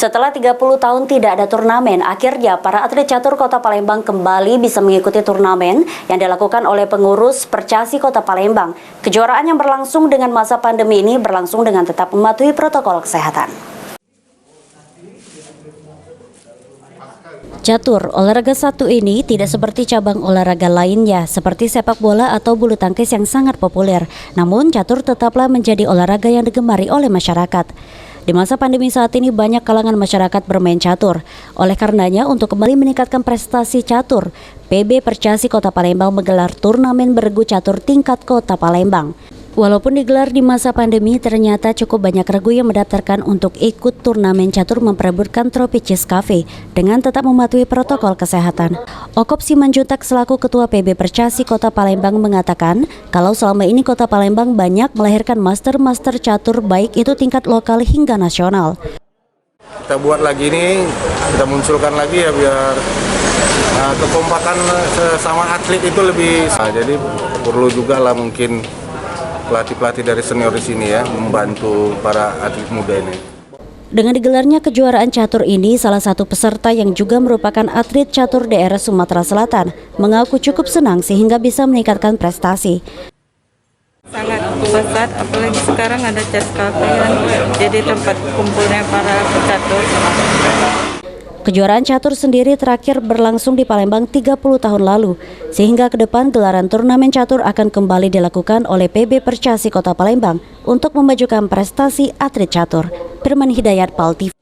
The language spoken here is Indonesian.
Setelah 30 tahun tidak ada turnamen, akhirnya para atlet catur Kota Palembang kembali bisa mengikuti turnamen yang dilakukan oleh pengurus Percasi Kota Palembang. Kejuaraan yang berlangsung dengan masa pandemi ini berlangsung dengan tetap mematuhi protokol kesehatan. Catur, olahraga satu ini tidak seperti cabang olahraga lainnya seperti sepak bola atau bulu tangkis yang sangat populer. Namun catur tetaplah menjadi olahraga yang digemari oleh masyarakat. Di masa pandemi saat ini banyak kalangan masyarakat bermain catur. Oleh karenanya untuk kembali meningkatkan prestasi catur, PB Percasi Kota Palembang menggelar turnamen bergu catur tingkat Kota Palembang. Walaupun digelar di masa pandemi, ternyata cukup banyak regu yang mendaftarkan untuk ikut turnamen catur memperebutkan trofi Cheese Cafe dengan tetap mematuhi protokol kesehatan. Okop Simanjuntak selaku Ketua PB Percasi Kota Palembang mengatakan kalau selama ini Kota Palembang banyak melahirkan master-master catur baik itu tingkat lokal hingga nasional. Kita buat lagi ini, kita munculkan lagi ya biar kekompakan sesama atlet itu lebih. Jadi perlu juga lah mungkin pelatih-pelatih dari senior di sini ya membantu para atlet muda ini. Dengan digelarnya kejuaraan catur ini, salah satu peserta yang juga merupakan atlet catur daerah Sumatera Selatan mengaku cukup senang sehingga bisa meningkatkan prestasi. Sangat pesat, apalagi sekarang ada Cheese Cafe kan, jadi tempat kumpulnya para pecatur. Kejuaraan catur sendiri terakhir berlangsung di Palembang 30 tahun lalu, sehingga ke depan gelaran turnamen catur akan kembali dilakukan oleh PB Percasi Kota Palembang untuk memajukan prestasi atlet catur. Firman Hidayat, PAL TV.